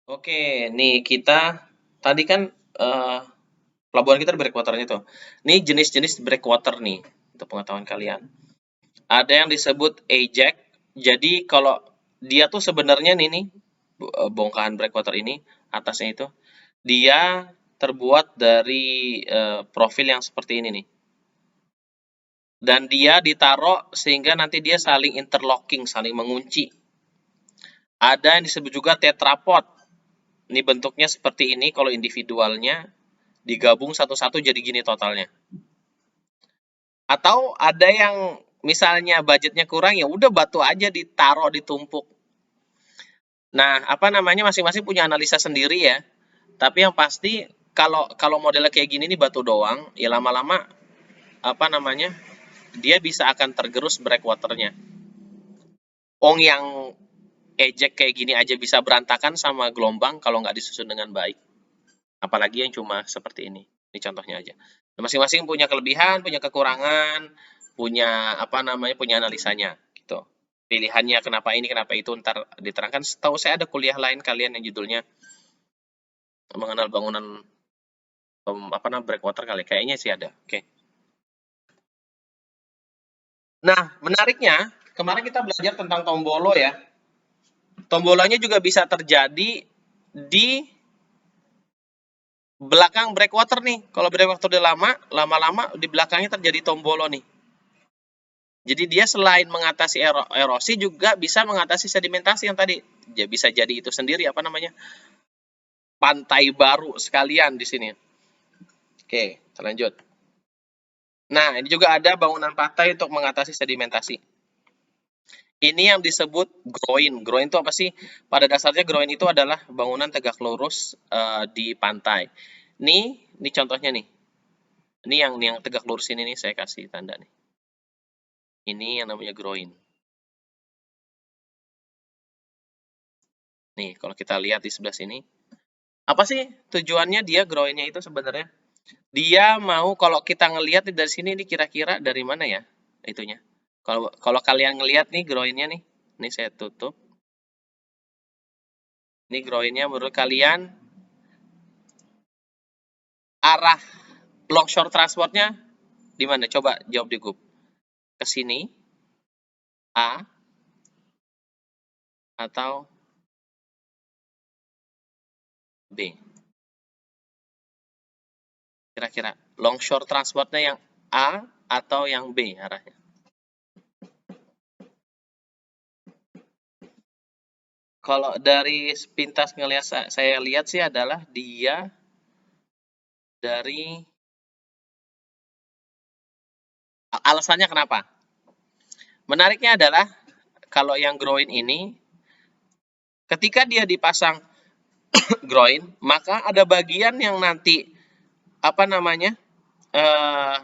Oke, nih kita tadi kan eh, pelabuhan kita ada breakwaternya tuh. Nih jenis-jenis breakwater nih untuk pengetahuan kalian. Ada yang disebut Ajax. Jadi kalau dia tuh sebenarnya nih bongkahan breakwater ini atasnya itu dia terbuat dari profil yang seperti ini nih. Dan dia ditaruh sehingga nanti dia saling interlocking, saling mengunci. Ada yang disebut juga tetrapod. Ini bentuknya seperti ini kalau individualnya digabung satu-satu jadi gini totalnya. Atau ada yang misalnya budgetnya kurang ya udah batu aja ditaruh ditumpuk. Nah, apa namanya masing-masing punya analisa sendiri ya. Tapi yang pasti kalau kalau modelnya kayak gini nih batu doang, ya lama-lama apa namanya dia bisa akan tergerus breakwaternya. Ong yang ejek kayak gini aja bisa berantakan sama gelombang kalau nggak disusun dengan baik. Apalagi yang cuma seperti ini. Ini contohnya aja. Nah, masing-masing punya kelebihan, punya kekurangan, punya apa namanya, punya analisanya gitu. Pilihannya kenapa ini, kenapa itu ntar diterangkan. Setahu saya ada kuliah lain kalian yang judulnya mengenal bangunan apa namanya breakwater kali. Kayaknya sih ada. Oke. Nah, menariknya kemarin kita belajar tentang tombolo ya. Tombolanya juga bisa terjadi di belakang breakwater nih. Kalau breakwater udah lama, lama-lama di belakangnya terjadi tombolo nih. Jadi dia selain mengatasi erosi juga bisa mengatasi sedimentasi yang tadi. Ya bisa jadi itu sendiri apa namanya? Pantai baru sekalian di sini. Oke, lanjut. Nah, ini juga ada bangunan pantai untuk mengatasi sedimentasi. Ini yang disebut groin. Groin itu apa sih? Pada dasarnya groin itu adalah bangunan tegak lurus di pantai. Ini contohnya nih. Ini yang tegak lurus ini nih saya kasih tanda nih. Ini yang namanya groin. Nih, kalau kita lihat di sebelah sini, apa sih tujuannya dia groinnya itu sebenarnya? Dia mau kalau kita ngelihat dari sini ini kira-kira dari mana ya itunya? Kalau kalau kalian ngelihat nih groinnya nih, ini saya tutup. Ini groinnya menurut kalian arah longshore transportnya di mana? Coba jawab di grup. Ke sini A atau B? Kira-kira longshore transportnya yang A atau yang B arahnya? Kalau dari sepintas ngelihat saya lihat sih adalah dia dari alasannya kenapa? Menariknya adalah kalau yang groin ini ketika dia dipasang groin, maka ada bagian yang nanti apa namanya? eh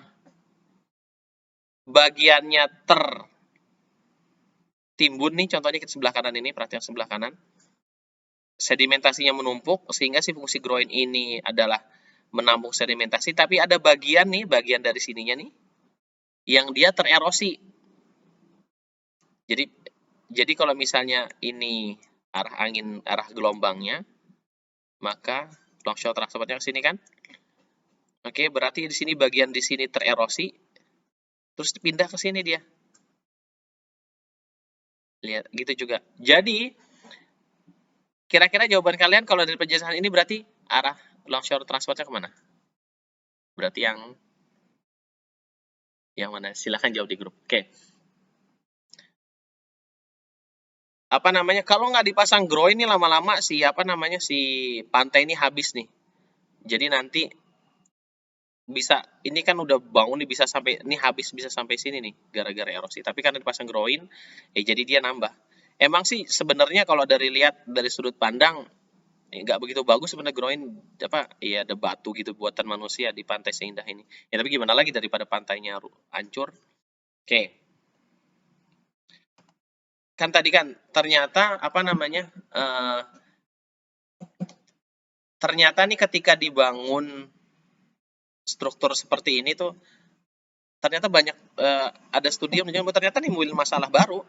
bagiannya tertimbun nih contohnya ke sebelah kanan ini, perhatian sebelah kanan. Sedimentasinya menumpuk sehingga si fungsi groin ini adalah menampung sedimentasi, tapi ada bagian nih, bagian dari sininya nih yang dia tererosi. Jadi jadi kalau misalnya ini arah angin, arah gelombangnya, maka longshore transportnya ke sini kan? Oke, berarti di sini bagian di sini tererosi, terus pindah ke sini dia. Lihat, gitu juga. Jadi, kira-kira jawaban kalian kalau dari penjelasan ini berarti arah longshore transportnya kemana? Berarti yang mana? Silahkan jawab di grup. Oke. Apa namanya? Kalau nggak dipasang groin ini lama-lama si apa namanya si pantai ini habis nih. Jadi nanti bisa ini kan udah bangun nih bisa sampai ini habis bisa sampai sini nih gara-gara erosi. Tapi karena dipasang groin, jadi dia nambah. Emang sih sebenarnya kalau dari lihat dari sudut pandang nggak begitu bagus sebenarnya groin apa ya ada batu gitu buatan manusia di pantai seindah ini. Ya tapi gimana lagi daripada pantainya hancur. Oke, kan tadi kan ternyata apa namanya ternyata nih ketika dibangun struktur seperti ini tuh ternyata banyak ada studi yang menunjukkan bahwa ternyata nimbulin masalah baru.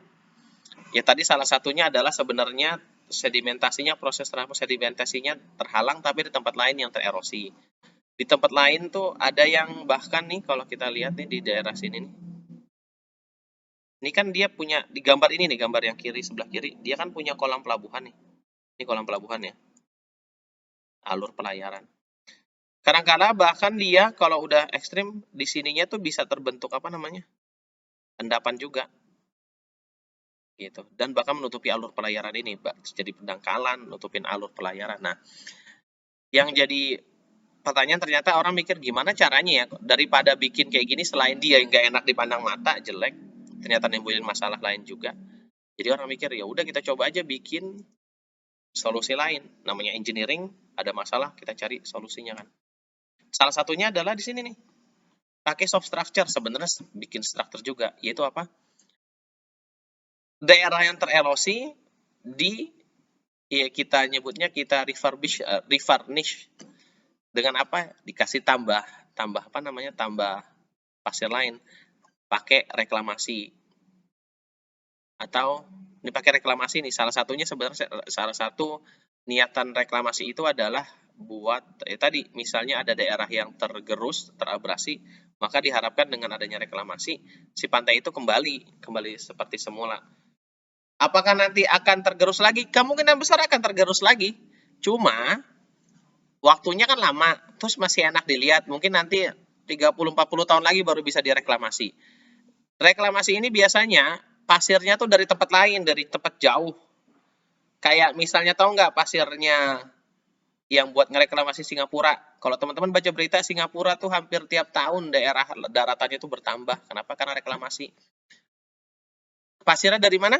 Ya tadi salah satunya adalah sebenarnya sedimentasinya, proses sedimentasinya terhalang, tapi di tempat lain yang tererosi. Di tempat lain tuh ada yang bahkan nih kalau kita lihat nih di daerah sini nih. Ini kan dia punya di gambar ini nih, gambar yang kiri sebelah kiri, dia kan punya kolam pelabuhan nih. Ini kolam pelabuhan ya. Alur pelayaran. Kadang-kala bahkan dia kalau udah ekstrim di sininya tuh bisa terbentuk apa namanya? Endapan juga gitu. Dan bahkan menutupi alur pelayaran ini, jadi pendangkalan, nutupin alur pelayaran. Nah, yang jadi pertanyaan ternyata orang mikir gimana caranya ya daripada bikin kayak gini selain dia nggak enak dipandang mata, jelek, ternyata nimbulin masalah lain juga. Jadi orang mikir ya udah kita coba aja bikin solusi lain. Namanya engineering, ada masalah kita cari solusinya kan. Salah satunya adalah di sini nih. Pakai soft structure, sebenarnya bikin structure juga, yaitu apa? Daerah yang tererosi ya kita nyebutnya kita refurnish dengan apa? Dikasih tambah apa namanya? Tambah pasir lain, pakai reklamasi. Atau dipakai reklamasi nih, salah satunya sebenarnya salah satu niatan reklamasi itu adalah buat tadi misalnya ada daerah yang tergerus, terabrasi, maka diharapkan dengan adanya reklamasi si pantai itu kembali seperti semula. Apakah nanti akan tergerus lagi? Kemungkinan besar akan tergerus lagi. Cuma waktunya kan lama, terus masih enak dilihat. Mungkin nanti 30-40 tahun lagi baru bisa direklamasi. Reklamasi ini biasanya pasirnya tuh dari tempat lain, dari tempat jauh. Kayak misalnya tahu nggak pasirnya yang buat ngereklamasi Singapura? Kalau teman-teman baca berita, Singapura tuh hampir tiap tahun daerah daratannya tuh bertambah. Kenapa? Karena reklamasi. Pasirnya dari mana?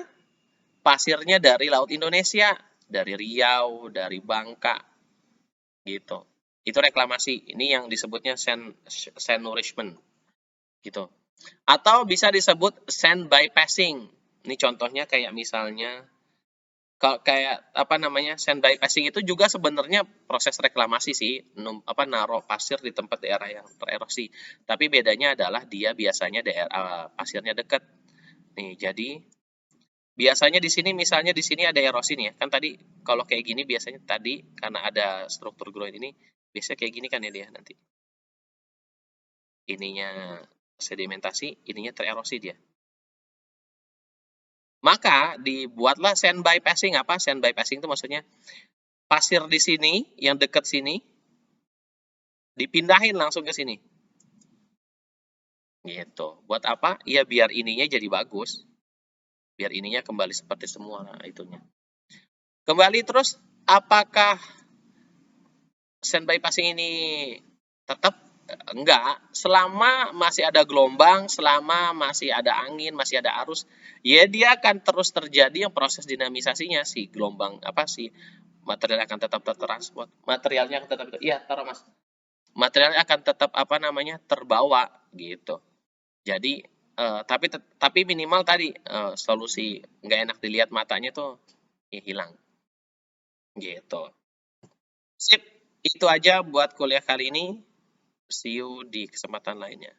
Pasirnya dari Laut Indonesia, dari Riau, dari Bangka, gitu. Itu reklamasi. Ini yang disebutnya sand nourishment, gitu. Atau bisa disebut sand bypassing. Ini contohnya kayak misalnya kayak apa namanya sand bypassing itu juga sebenarnya proses reklamasi sih, naruh pasir di tempat daerah yang tererosi. Tapi bedanya adalah dia biasanya daerah pasirnya dekat. Nih, jadi biasanya di sini misalnya di sini ada erosi nih ya. Kan tadi kalau kayak gini biasanya tadi karena ada struktur ground ini biasanya kayak gini kan ya dia nanti. Ininya sedimentasi, ininya tererosi dia. Maka dibuatlah sand bypassing. Apa sand bypassing itu maksudnya? Pasir di sini yang dekat sini dipindahin langsung ke sini. Gitu. Buat apa? Ya biar ininya jadi bagus. Biar ininya kembali seperti semua itunya. Kembali terus apakah sand bypassing ini tetap enggak, selama masih ada gelombang, selama masih ada angin, masih ada arus, ya dia akan terus terjadi yang proses dinamisasinya si gelombang apa sih material akan tetap tertransport, materialnya akan tetap iya taruh Mas. Materialnya akan tetap apa namanya terbawa gitu. Jadi tapi minimal tadi solusi nggak enak dilihat matanya tuh ya hilang gitu. Sip, itu aja buat kuliah kali ini. See you di kesempatan lainnya.